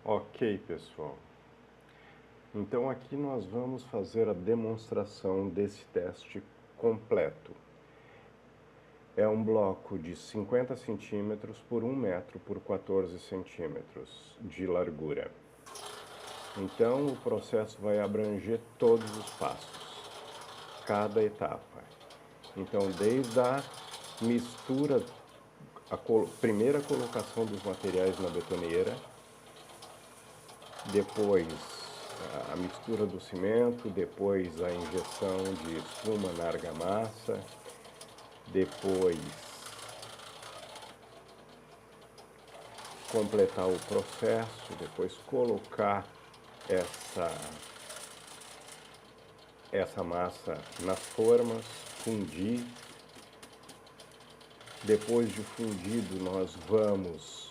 Ok, pessoal. Então aqui nós vamos fazer a demonstração desse teste completo. É um bloco de 50 centímetros por 1 metro por 14 centímetros de largura. Então o processo vai abranger todos os passos, cada etapa. Então desde a mistura, a primeira colocação dos materiais na betoneira, depois a mistura do cimento, depois a injeção de espuma na argamassa, depois completar o processo, depois colocar essa massa nas formas, fundir. Depois de fundido, nós vamos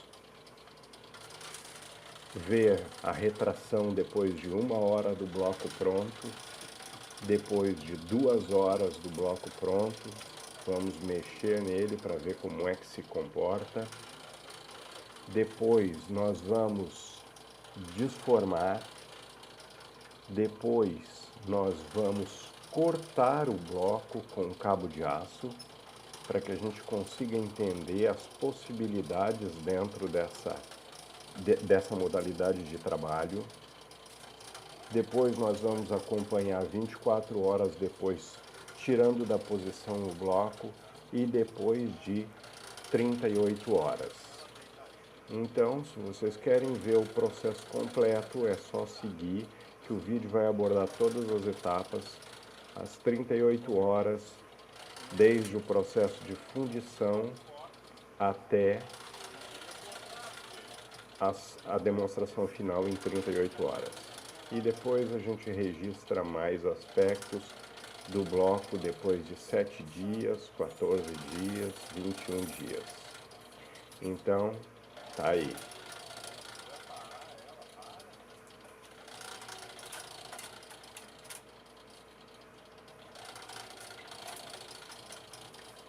ver a retração depois de 1 hora do bloco pronto, depois de 2 horas do bloco pronto, vamos mexer nele para ver como é que se comporta. Depois nós vamos desformar, depois nós vamos cortar o bloco com um cabo de aço, para que a gente consiga entender as possibilidades dentro dessa modalidade de trabalho. Depois nós vamos acompanhar 24 horas depois, tirando da posição o bloco, e depois de 38 horas. Então, se vocês querem ver o processo completo, é só seguir, que o vídeo vai abordar todas as etapas, as 38 horas, desde o processo de fundição até a demonstração final em 38 horas. E depois a gente registra mais aspectos do bloco depois de 7 dias, 14 dias, 21 dias. Então, tá aí.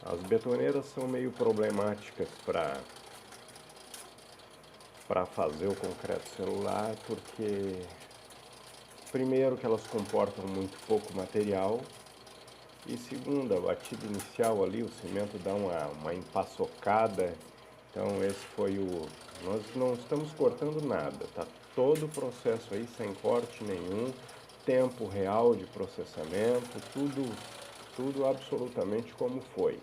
As betoneiras são meio problemáticas para fazer o concreto celular, porque primeiro que elas comportam muito pouco material, e segundo, a batida inicial ali, o cimento dá uma empaçocada. Então esse foi nós não estamos cortando nada, tá todo o processo aí sem corte nenhum, tempo real de processamento, tudo absolutamente como foi.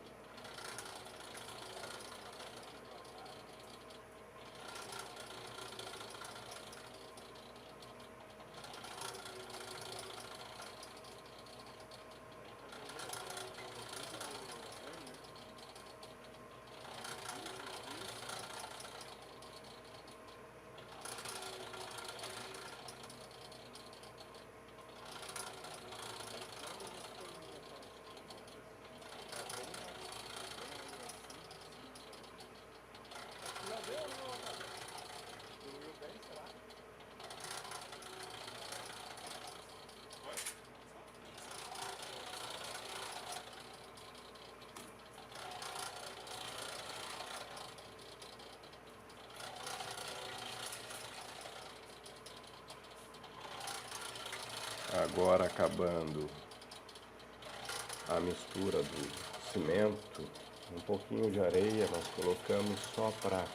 Agora, acabando a mistura do cimento, um pouquinho de areia nós colocamos só para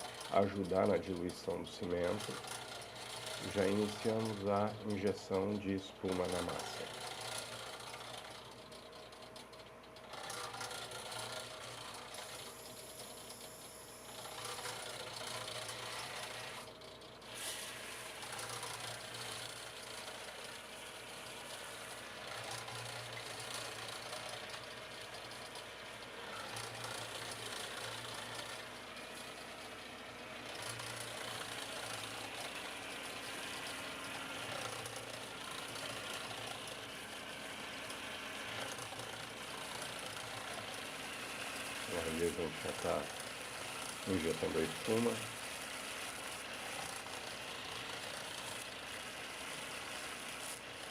ajudar na diluição do cimento. Já iniciamos a injeção de espuma na massa. Ali a gente já está injetando a espuma.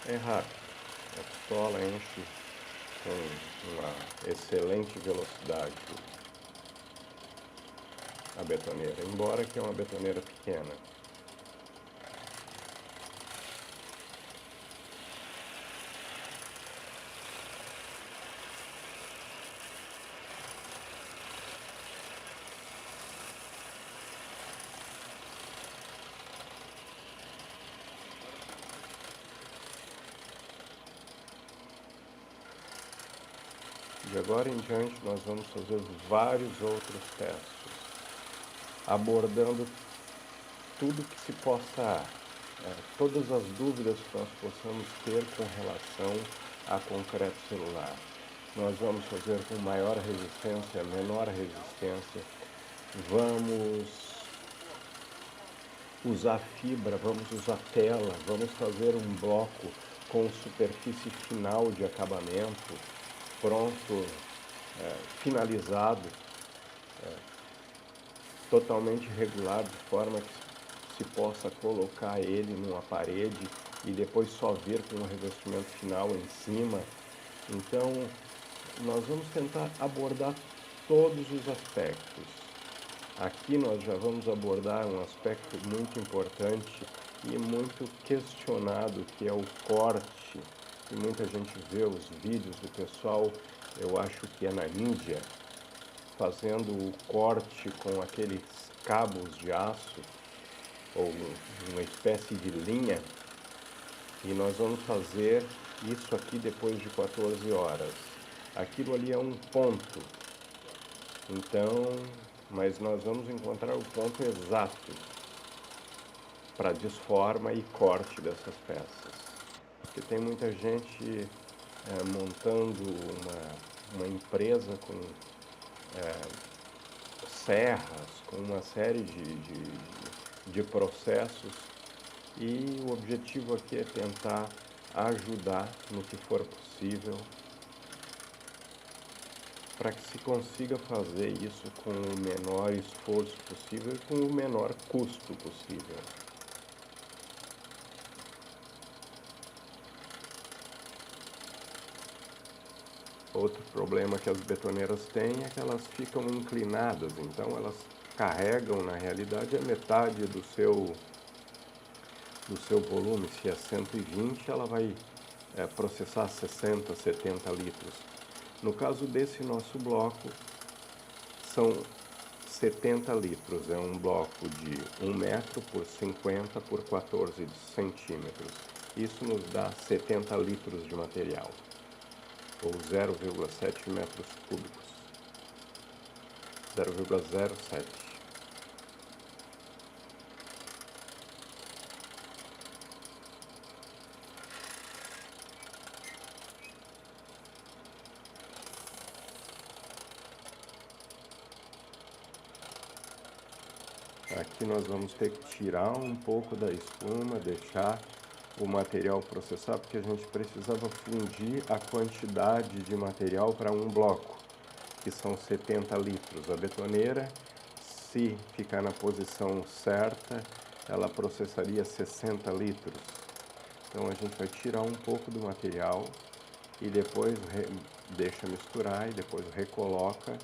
É rápido, a pistola enche com uma excelente velocidade a betoneira, embora que é uma betoneira pequena. De agora em diante, nós vamos fazer vários outros testes, abordando tudo que se possa, todas as dúvidas que nós possamos ter com relação a concreto celular. Nós vamos fazer com maior resistência, menor resistência, vamos usar fibra, vamos usar tela, vamos fazer um bloco com superfície final de acabamento, pronto, finalizado, totalmente regular, de forma que se possa colocar ele numa parede e depois só vir com o revestimento final em cima. Então, nós vamos tentar abordar todos os aspectos. Aqui nós já vamos abordar um aspecto muito importante e muito questionado, que é o corte. E muita gente vê os vídeos do pessoal, eu acho que é na Índia, fazendo o corte com aqueles cabos de aço, ou uma espécie de linha, e nós vamos fazer isso aqui depois de 14 horas. Aquilo ali é um ponto, então, mas nós vamos encontrar o ponto exato para desforma e corte dessas peças. Porque tem muita gente montando uma empresa com serras, com uma série de processos, e o objetivo aqui é tentar ajudar no que for possível para que se consiga fazer isso com o menor esforço possível e com o menor custo possível. Outro problema que as betoneiras têm é que elas ficam inclinadas, então elas carregam, na realidade, a metade do seu volume. Se é 120, ela vai processar 60, 70 litros. No caso desse nosso bloco, são 70 litros. É um bloco de 1 metro por 50 por 14 centímetros. Isso nos dá 70 litros de material, ou 0,7 metros cúbicos. 0,07. Aqui nós vamos ter que tirar um pouco da espuma, deixar o material processar, porque a gente precisava fundir a quantidade de material para um bloco, que são 70 litros. A betoneira, se ficar na posição certa, ela processaria 60 litros. Então a gente vai tirar um pouco do material e depois deixa misturar e depois recoloca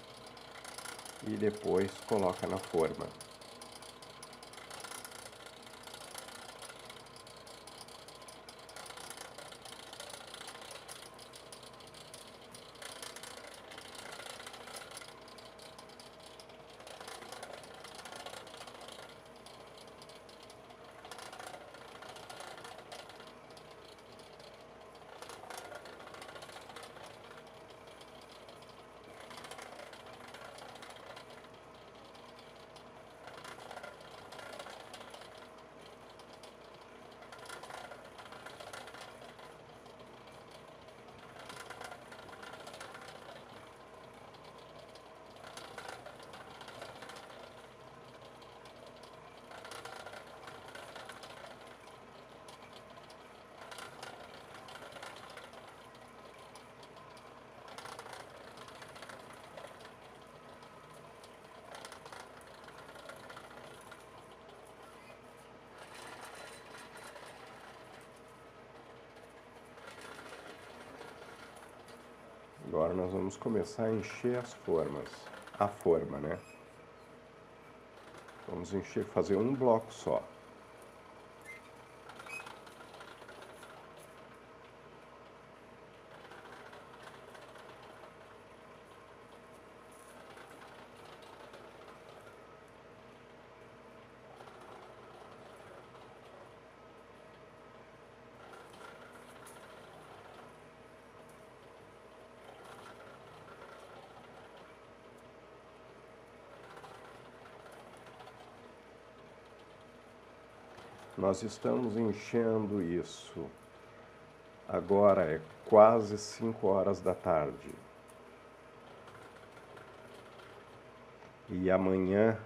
e depois coloca na forma. Agora nós vamos começar a encher as formas, a forma, né? Vamos encher, fazer um bloco só. Nós estamos enchendo isso. Agora é quase 5 horas da tarde. E amanhã,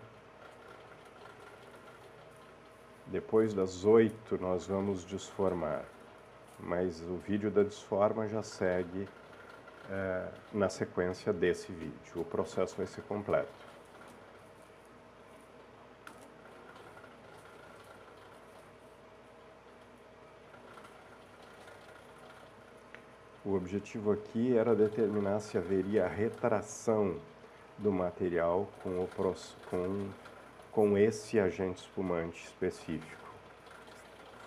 depois das 8, nós vamos desformar. Mas o vídeo da desforma já segue na sequência desse vídeo. O processo vai ser completo. O objetivo aqui era determinar se haveria retração do material com esse agente espumante específico.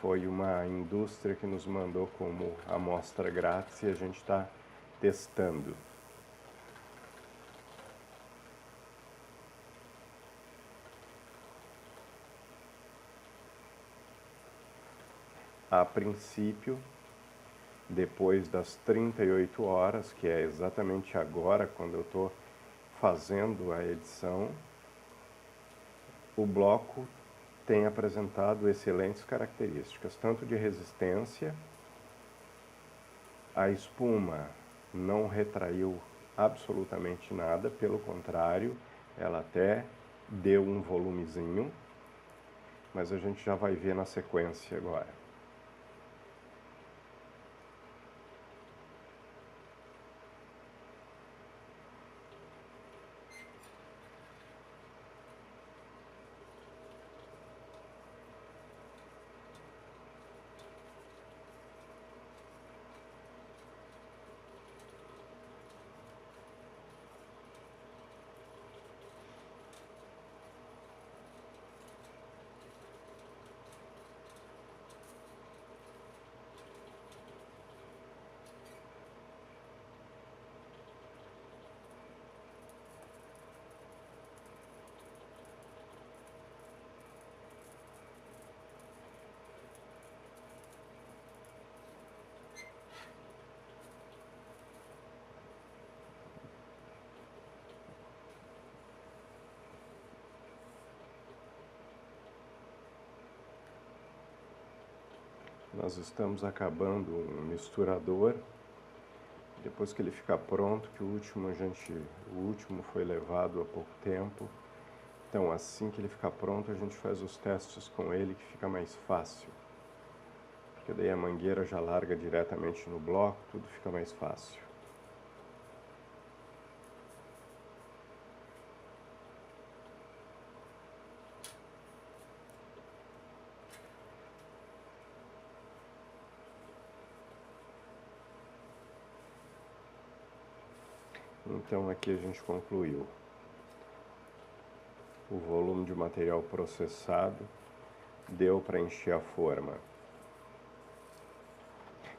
Foi uma indústria que nos mandou como amostra grátis e a gente está testando. A princípio, depois das 38 horas, que é exatamente agora, quando eu estou fazendo a edição, o bloco tem apresentado excelentes características, tanto de resistência, a espuma não retraiu absolutamente nada, pelo contrário, ela até deu um volumezinho, mas a gente já vai ver na sequência agora. Nós estamos acabando um misturador. Depois que ele ficar pronto, que o último foi levado há pouco tempo. Então, assim que ele ficar pronto, a gente faz os testes com ele, que fica mais fácil. Porque daí a mangueira já larga diretamente no bloco, tudo fica mais fácil. Então aqui a gente concluiu. O volume de material processado deu para encher a forma.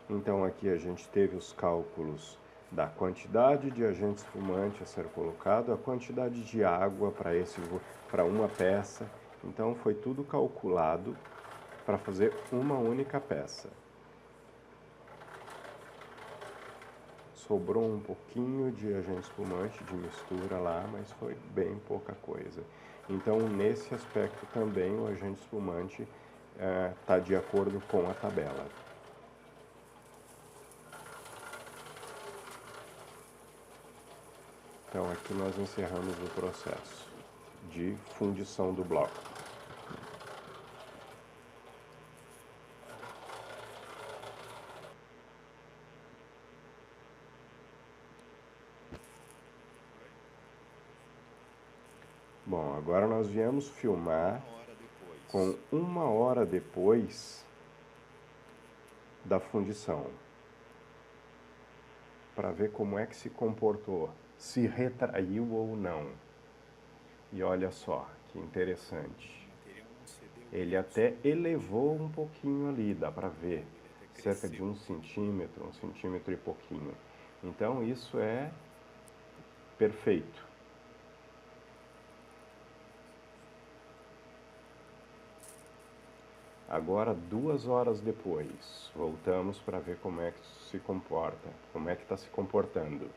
Então aqui a gente teve os cálculos da quantidade de agente espumante a ser colocado, a quantidade de água para uma peça. Então foi tudo calculado para fazer uma única peça. Sobrou um pouquinho de agente espumante de mistura lá, mas foi bem pouca coisa. Então, nesse aspecto também, o agente espumante está de acordo com a tabela. Então, aqui nós encerramos o processo de fundição do bloco. Bom, agora nós viemos filmar com 1 hora depois da fundição, para ver como é que se comportou, se retraiu ou não. E olha só, que interessante. Ele até elevou um pouquinho ali, dá para ver, cerca de 1 centímetro, 1 centímetro e pouquinho. Então isso é perfeito. Agora, 2 horas depois, voltamos para ver como é que se comporta, como é que está se comportando.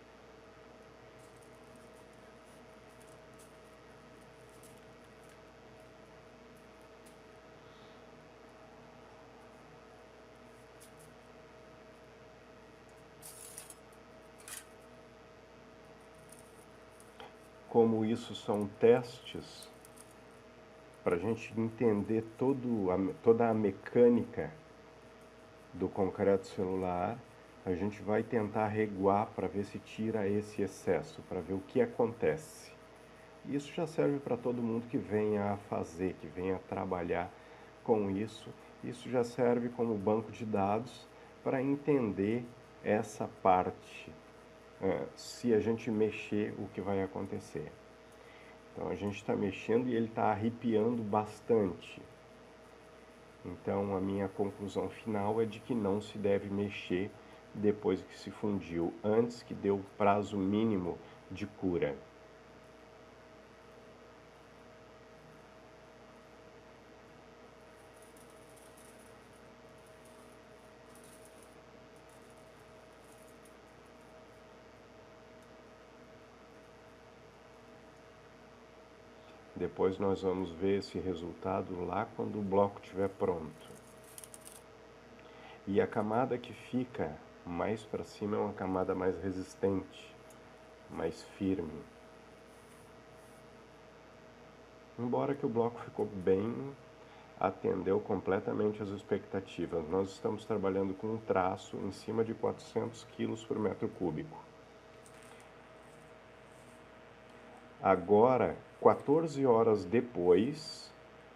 como isso são testes para a gente entender toda a mecânica do concreto celular, a gente vai tentar reguar para ver se tira esse excesso, para ver o que acontece. Isso já serve para todo mundo que venha a fazer, que venha a trabalhar com isso. Isso já serve como banco de dados para entender essa parte. Se a gente mexer, o que vai acontecer. Então a gente está mexendo e ele está arrepiando bastante. Então a minha conclusão final é de que não se deve mexer depois que se fundiu, antes que dê o prazo mínimo de cura. Depois nós vamos ver esse resultado lá quando o bloco estiver pronto. E a camada que fica mais para cima é uma camada mais resistente, mais firme. Embora que o bloco ficou bem, atendeu completamente as expectativas. Nós estamos trabalhando com um traço em cima de 400 kg por metro cúbico. Agora, 14 horas depois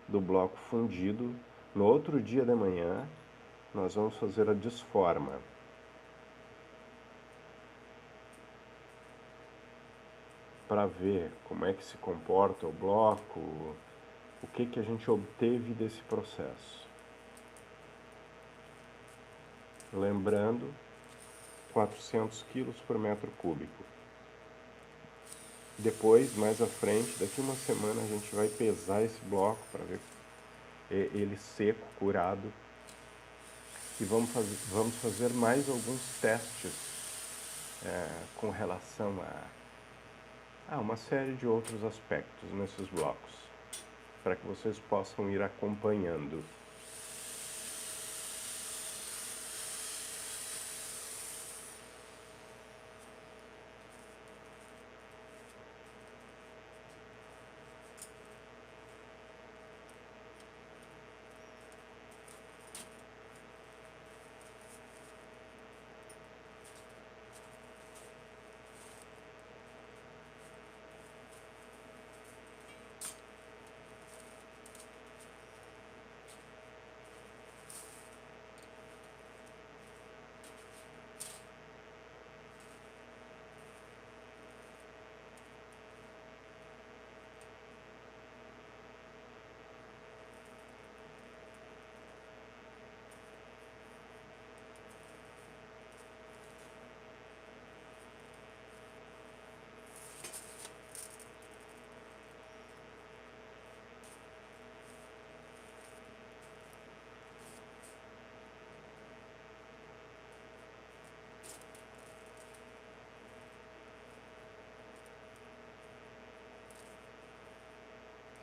do bloco fundido, no outro dia de manhã, nós vamos fazer a desforma. Para ver como é que se comporta o bloco, o que a gente obteve desse processo. Lembrando, 400 kg por metro cúbico. Depois, mais à frente, daqui uma semana, a gente vai pesar esse bloco para ver ele seco, curado. E vamos fazer mais alguns testes com relação a uma série de outros aspectos nesses blocos, para que vocês possam ir acompanhando.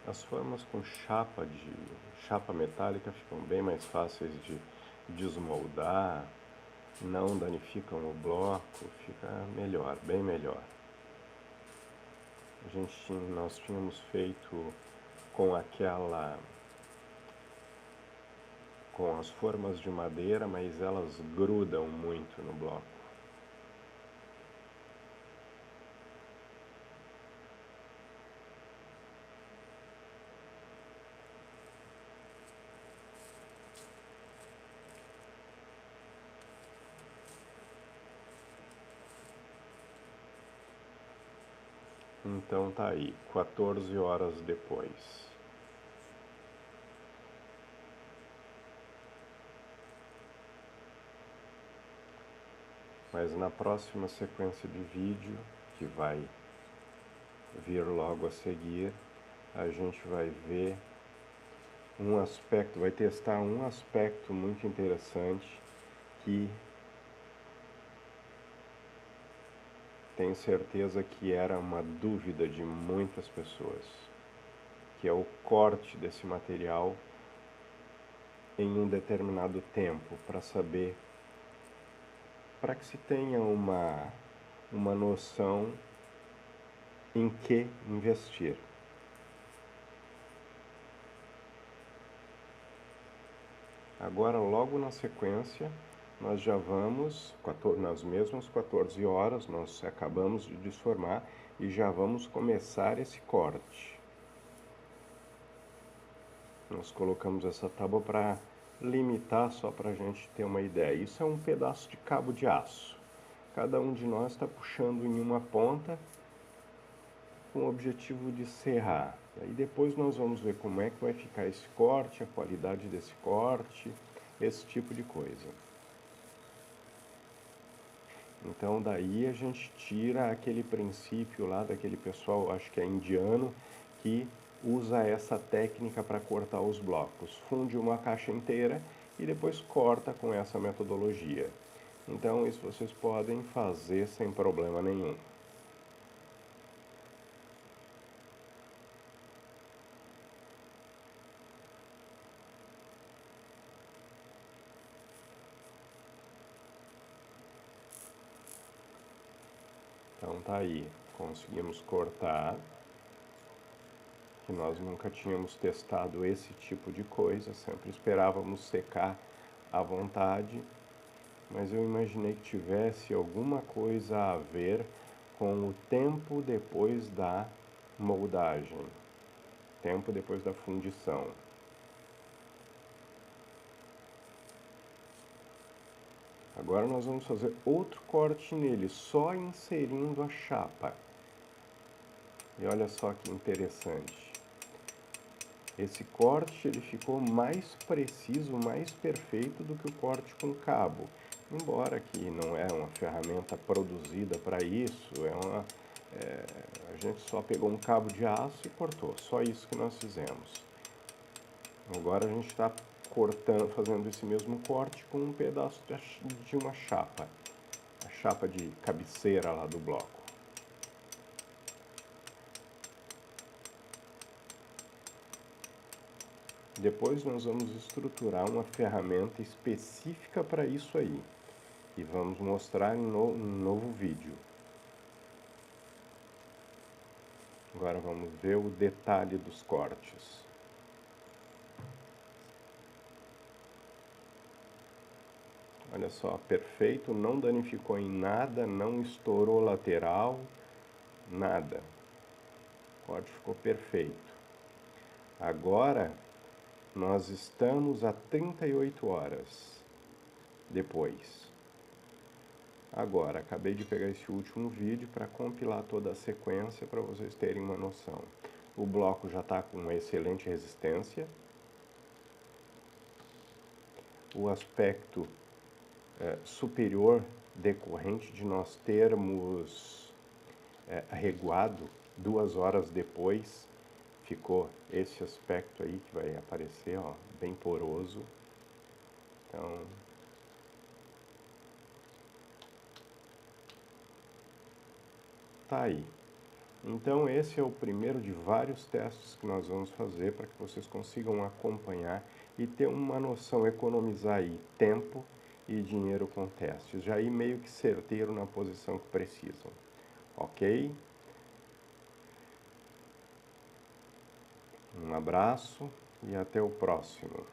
As formas com chapa metálica ficam bem mais fáceis de desmoldar, não danificam o bloco, fica melhor, bem melhor. Nós tínhamos feito com com as formas de madeira, mas elas grudam muito no bloco. Então tá aí, 14 horas depois. Mas na próxima sequência de vídeo, que vai vir logo a seguir, a gente vai ver vai testar um aspecto muito interessante que tenho certeza que era uma dúvida de muitas pessoas, que é o corte desse material em um determinado tempo, para que se tenha uma noção em que investir. Agora, logo na sequência, nós já vamos, nas mesmas 14 horas, nós acabamos de desformar e já vamos começar esse corte. Nós colocamos essa tábua para limitar, só para a gente ter uma ideia. Isso é um pedaço de cabo de aço. Cada um de nós está puxando em uma ponta com o objetivo de serrar. Aí depois nós vamos ver como é que vai ficar esse corte, a qualidade desse corte, esse tipo de coisa. Então daí a gente tira aquele princípio lá daquele pessoal, acho que é indiano, que usa essa técnica para cortar os blocos. Funde uma caixa inteira e depois corta com essa metodologia. Então isso vocês podem fazer sem problema nenhum. Então tá aí, conseguimos cortar, que nós nunca tínhamos testado esse tipo de coisa, sempre esperávamos secar à vontade, mas eu imaginei que tivesse alguma coisa a ver com o tempo depois da moldagem, tempo depois da fundição. Agora nós vamos fazer outro corte nele, só inserindo a chapa. E olha só que interessante. Esse corte ele ficou mais preciso, mais perfeito do que o corte com cabo. Embora que não é uma ferramenta produzida para isso, a gente só pegou um cabo de aço e cortou. Só isso que nós fizemos. Agora a gente está cortando, fazendo esse mesmo corte com um pedaço de uma chapa. A chapa de cabeceira lá do bloco. Depois nós vamos estruturar uma ferramenta específica para isso aí. E vamos mostrar em um novo vídeo. Agora vamos ver o detalhe dos cortes. Olha só, perfeito, não danificou em nada, não estourou lateral, nada. O corte ficou perfeito. Agora, nós estamos a 38 horas depois. Agora, acabei de pegar esse último vídeo para compilar toda a sequência para vocês terem uma noção. O bloco já está com uma excelente resistência. O aspecto superior decorrente de nós termos reguado 2 horas depois, ficou esse aspecto aí que vai aparecer, ó, bem poroso. Então, tá aí. Então esse é o primeiro de vários testes que nós vamos fazer para que vocês consigam acompanhar e ter uma noção, economizar aí tempo e dinheiro com testes, já ir meio que certeiro na posição que precisam, ok? Um abraço e até o próximo.